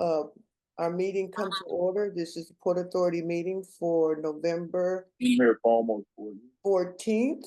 our meeting come to order. This is the Port Authority meeting for November Mayor Palmer, 14th.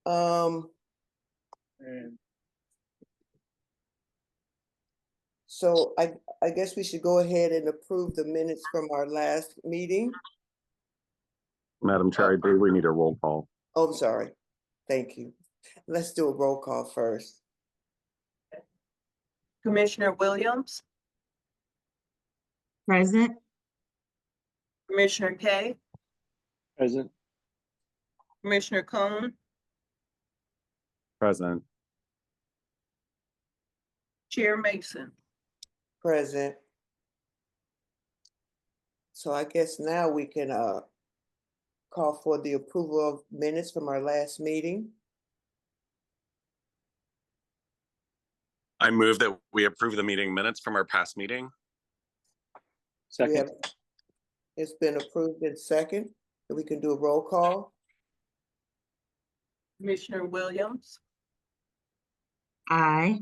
and So I guess we should go ahead and approve the minutes from our last meeting. Madam Chair, I believe we need a roll call. Oh, I'm sorry. Thank you. Let's do a roll call first. Commissioner Williams, Present. Commissioner Kay, present. Commissioner Cone, Present. Chair Mason. Present. So I guess now we can call for the approval of minutes from our last meeting. I move that we approve the meeting minutes from our past meeting. We Second, have, it's been approved in second, and we can do a roll call. Commissioner Williams, Aye.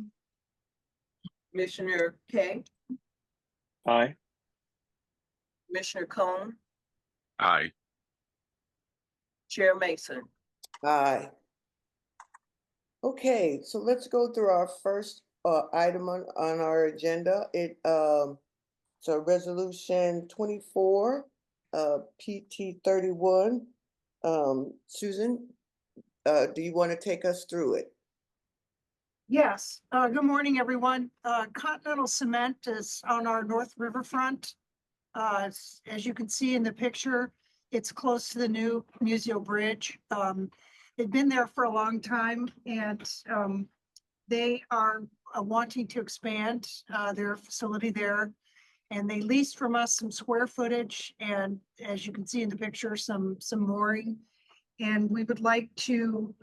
Commissioner Kay, aye. Commissioner Cone, Aye. Chair Mason. Aye. Okay, so let's go through our first item on our agenda. So resolution 24, PT 31. Susan, do you want to take us through it? Yes, good morning, everyone. Continental Cement is on our North Riverfront. As you can see in the picture, it's close to the new Museo Bridge. They've been there for a long time, and they are wanting to expand their facility there. And they leased from us some square footage, and as you can see in the picture, some mooring. And we would like to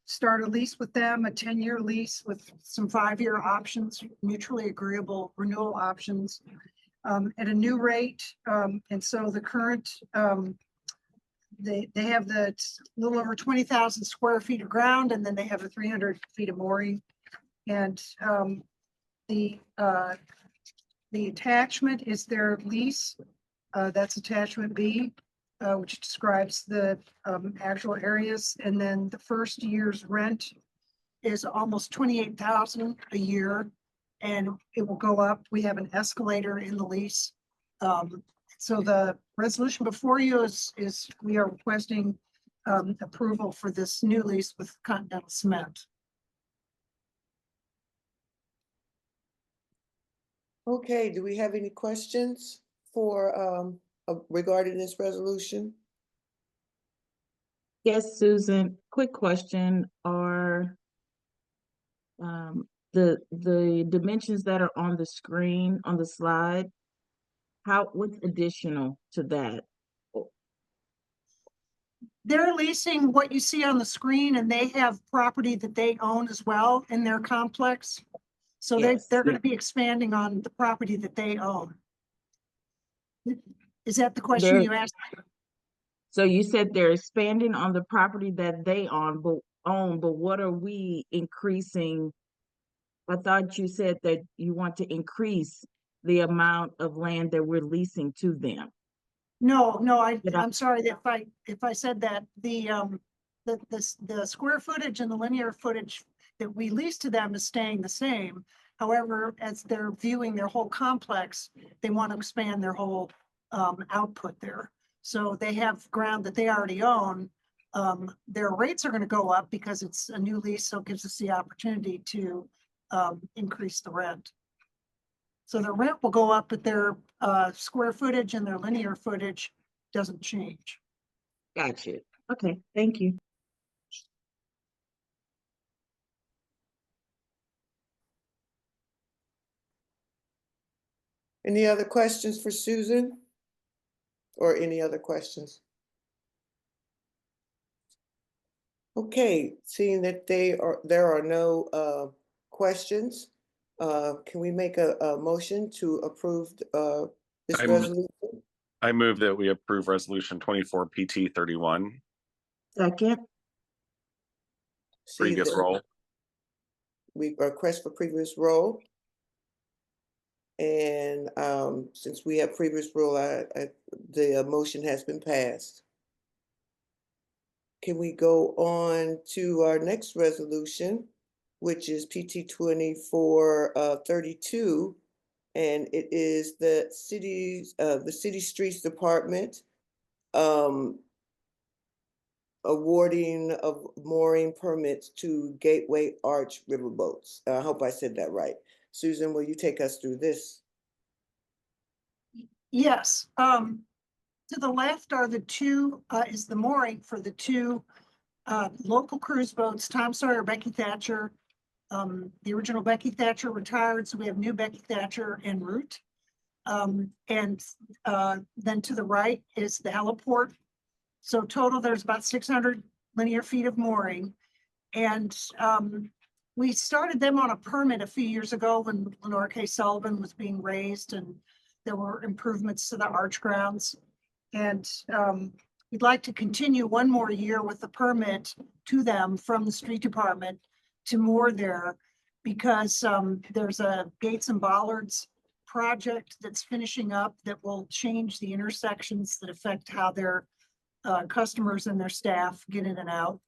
start a lease with them, a 10-year lease with some 5-year options, mutually agreeable renewal options at a new rate. And so the current, they have the little over 20,000 square feet of ground, and then they have the 300 feet of mooring. And the attachment is their lease. That's attachment B, which describes the actual areas. And then the first year's rent is almost 28,000 a year, and it will go up. We have an escalator in the lease. So the resolution before you is we are requesting approval for this new lease with Continental Cement. Okay, do we have any questions for regarding this resolution? Yes, Susan, quick question. Are the dimensions that are on the screen on the slide, what's additional to that? They're leasing what you see on the screen, and they have property that they own as well in their complex. So Yes. they're going to be expanding on the property that they own. Is that the question you asked? So you said they're expanding on the property that they own, but what are we increasing? I thought you said that you want to increase the amount of land that we're leasing to them. No, I'm sorry if I said that. The square footage and the linear footage that we lease to them is staying the same. However, as they're viewing their whole complex, they want to expand their whole output there. So they have ground that they already own. Their rates are going to go up because it's a new lease, so it gives us the opportunity to increase the rent. So the rent will go up, but their square footage and their linear footage doesn't change. Gotcha. Okay, thank you. Any other questions for Susan? Or any other questions? Okay, seeing that there are no questions, can we make a motion to approve this resolution? I move that we approve resolution 24 PT 31. Second. Previous roll. We request for previous roll. And since we have previous rule, the motion has been passed. Can we go on to our next resolution, which is PT 2432, and it is the city streets department awarding of mooring permits to Gateway Arch riverboats. I hope I said that right. Susan, will you take us through this? Yes, to the left are the two, is the mooring for the two local cruise boats, Tom Sawyer, Becky Thatcher. The original Becky Thatcher retired, so we have new Becky Thatcher en route. And then to the right is the heliport. So total, there's about 600 linear feet of mooring. And we started them on a permit a few years ago when Lenore K. Sullivan was being raised and there were improvements to the arch grounds. And we'd like to continue one more year with the permit to them from the street department to moor there, because there's a gates and bollards project that's finishing up that will change the intersections that affect how their customers and their staff get in and out.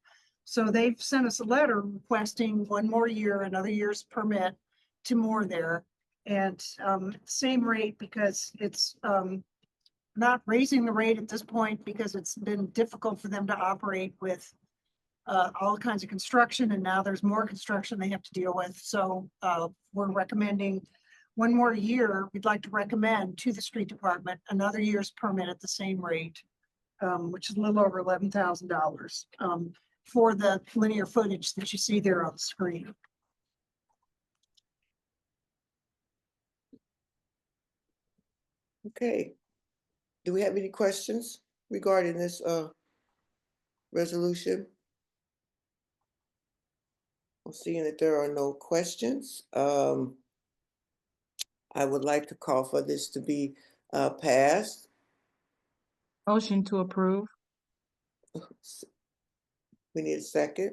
So they've sent us a letter requesting one more year, another year's permit to moor there. And same rate, because it's not raising the rate at this point because it's been difficult for them to operate with all kinds of construction, and now there's more construction they have to deal with. So we're recommending one more year. We'd like to recommend to the street department another year's permit at the same rate, which is a little over $11,000 for the linear footage that you see there on the screen. Okay. Do we have any questions regarding this resolution? I'm seeing that there are no questions. I would like to call for this to be passed. Motion to approve. We need a second.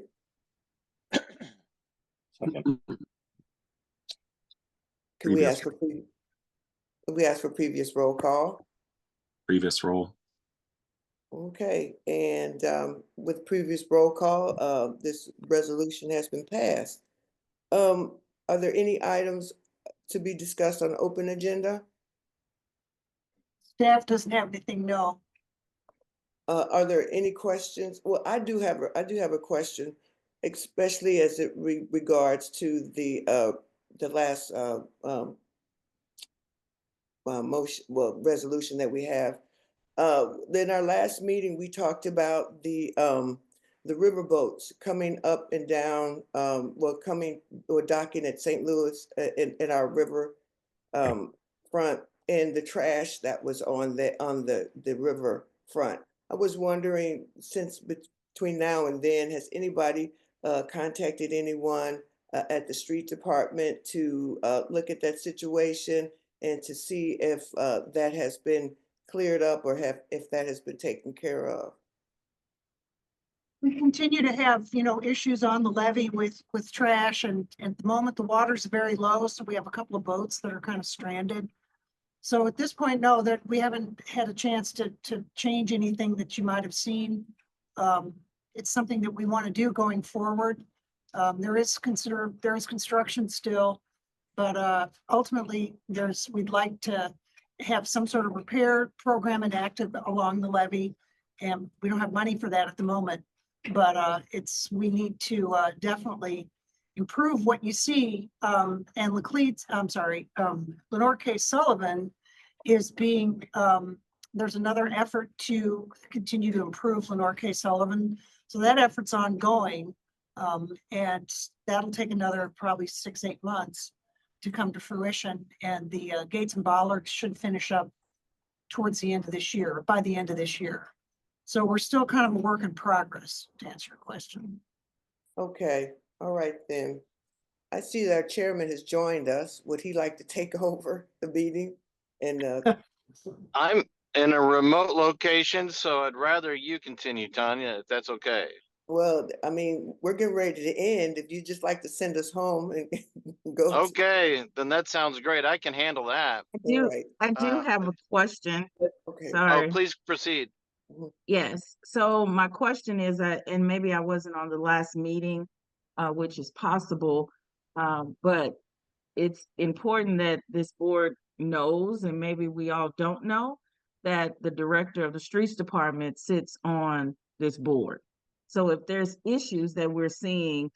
Second. Can we Previous. ask for previous roll call? Previous roll. Okay, and with previous roll call, this resolution has been passed. Are there any items to be discussed on open agenda? Staff doesn't have anything, no. Are there any questions? Well, I do have a question, especially as it regards to the last motion, well, resolution that we have. In our last meeting, we talked about the riverboats coming up and down, docking at St. Louis in our river front, and the trash that was on the river front. I was wondering, since between now and then, has anybody contacted anyone at the street department to look at that situation and to see if that has been cleared up, or if that has been taken care of? We continue to have, issues on the levee with trash, and at the moment the water's very low, so we have a couple of boats that are kind of stranded. So at this point, no, that we haven't had a chance to change anything that you might have seen. It's something that we want to do going forward. There is construction still, but ultimately we'd like to have some sort of repair program enacted along the levee, and we don't have money for that at the moment. But we need to definitely improve what you see. And Lenore K. Sullivan is being, there's another effort to continue to improve Lenore K. Sullivan. So that effort's ongoing. And that'll take another probably 6-8 months to come to fruition. And the gates and bollards should finish up towards the end of this year, by the end of this year. So we're still kind of a work in progress, to answer your question. Okay, all right then. I see that our chairman has joined us. Would he like to take over the meeting? And I'm in a remote location, so I'd rather you continue, Tanya, if that's okay. well, I mean, we're getting ready to end. If you just like to send us home and Go. Okay, then that sounds great. I can handle that. All right, I do Uh, have a question. okay. Oh, Sorry. please proceed. Yes, so my question is, and maybe I wasn't on the last meeting, which is possible, but it's important that this board knows, and maybe we all don't know, that the director of the streets department sits on this board. So if there's issues that we're seeing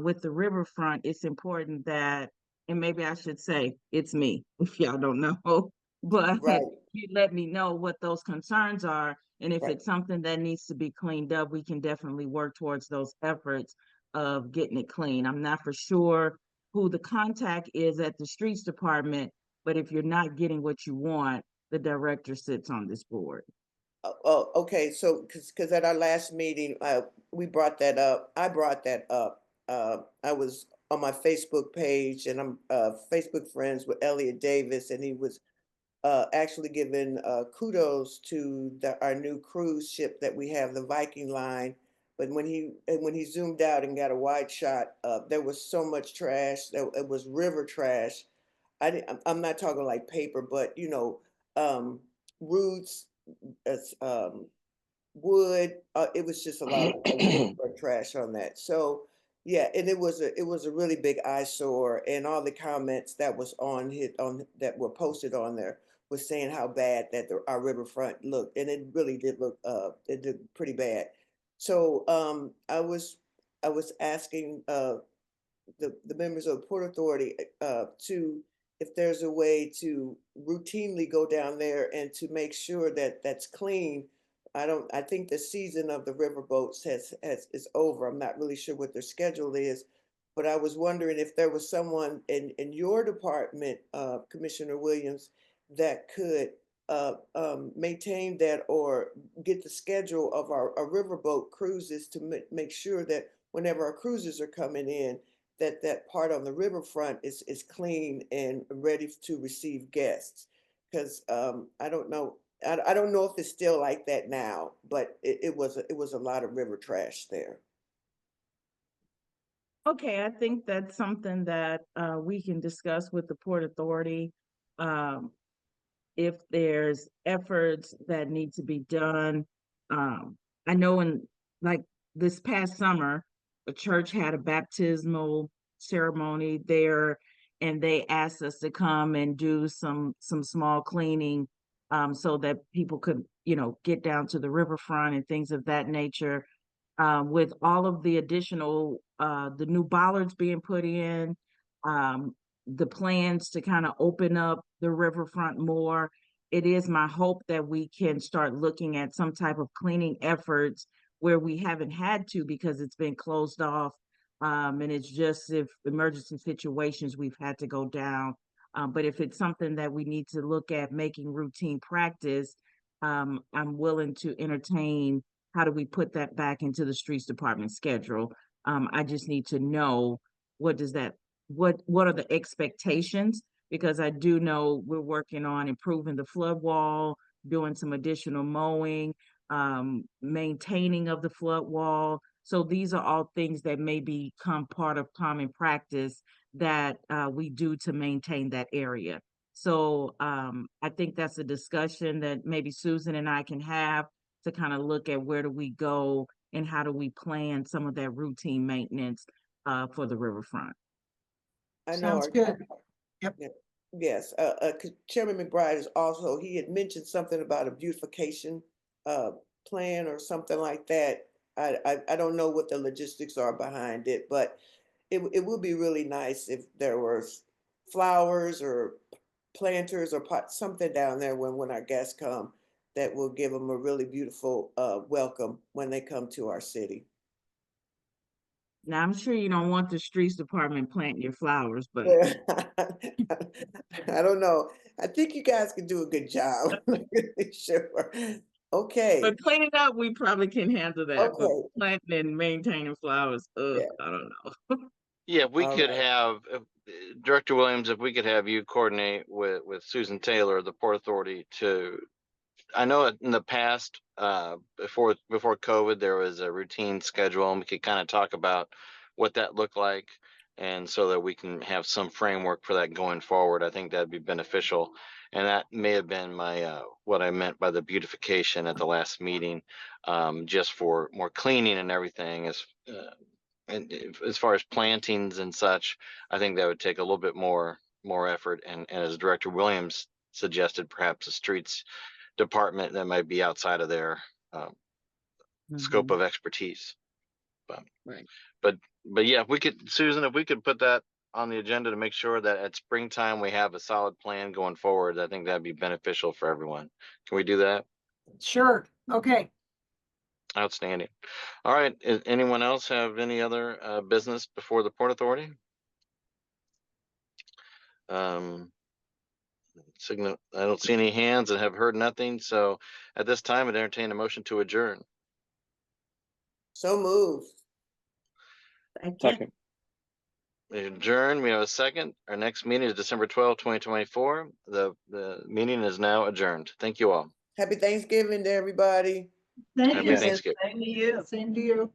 with the riverfront, it's important that, and maybe I should say, it's me, if y'all don't know, but Right, you let me know what those concerns are. And if Right. it's something that needs to be cleaned up, we can definitely work towards those efforts of getting it clean. I'm not for sure who the contact is at the streets department, but if you're not getting what you want, the director sits on this board. oh, okay, so, because at our last meeting, we brought that up, I brought that up. I was on my Facebook page, and I'm, Facebook friends with Elliot Davis, and he was actually giving kudos to our new cruise ship that we have, the Viking Line. But when he zoomed out and got a wide shot, there was so much trash. It was river trash. I'm not talking like paper, but roots, wood. It was just a lot of trash on that. So yeah, and it was a really big eyesore, and all the comments that was on that were posted on there was saying how bad that our riverfront looked, and it really did look it did pretty bad. So I was asking the members of the Port Authority to, if there's a way to routinely go down there and to make sure that that's clean. I think the season of the riverboats is over. I'm not really sure what their schedule is, but I was wondering if there was someone in your department, Commissioner Williams, that could maintain that or get the schedule of our riverboat cruises to make sure that whenever our cruises are coming in, that part on the riverfront is clean and ready to receive guests. Because I don't know, I don't know if it's still like that now, but it was a lot of river trash there. Okay, I think that's something that we can discuss with the Port Authority. Um, if there's efforts that need to be done. I know like this past summer, the church had a baptismal ceremony there, and they asked us to come and do some small cleaning, so that people could, get down to the riverfront and things of that nature. With all of the additional, the new bollards being put in, um, the plans to kind of open up the riverfront more, it is my hope that we can start looking at some type of cleaning efforts where we haven't had to because it's been closed off. And it's just if emergency situations we've had to go down. But if it's something that we need to look at making routine practice, I'm willing to entertain how do we put that back into the streets department schedule. I just need to know what are the expectations? Because I do know we're working on improving the flood wall, doing some additional mowing, maintaining of the flood wall. So these are all things that may become part of common practice that we do to maintain that area. So I think that's a discussion that maybe Susan and I can have to kind of look at where do we go and how do we plan some of that routine maintenance for the riverfront. I know. Sounds good. Yep. Yes, Chairman McBride is also, he had mentioned something about a beautification plan or something like that. I don't know what the logistics are behind it, but it would be really nice if there was flowers or planters or something down there when our guests come that will give them a really beautiful welcome when they come to our city. Now, I'm sure you don't want the streets department planting your flowers, but I don't know. I think you guys can do a good job. I'm not really sure. Okay, cleaning up, we probably can handle that. But okay, planting and maintaining flowers, yeah, I don't know. Yeah, we all could right. have, Director Williams, if we could have you coordinate with Susan Taylor, the Port Authority I know in the past, before COVID, there was a routine schedule and we could kind of talk about what that looked like. And so that we can have some framework for that going forward. I think that'd be beneficial. And that may have been my, what I meant by the beautification at the last meeting, just for more cleaning and everything as far as plantings and such. I think that would take a little bit more effort. And as Director Williams suggested, perhaps the streets department that might be outside of their scope Mhm. of expertise. Right. But yeah, if we could, Susan, if we could put that on the agenda to make sure that at springtime we have a solid plan going forward, I think that'd be beneficial for everyone. Can we do that? Sure, okay. Outstanding. All right, anyone else have any other business before the Port Authority? Signal, I don't see any hands and have heard nothing, so at this time I'd entertain a motion to adjourn. So moved. Second. Adjourn, we have a second. Our next meeting is December 12th, 2024. The meeting is now adjourned. Thank you all. Happy Thanksgiving to everybody. Thank Happy you. Thanksgiving. Same to you. Same to you.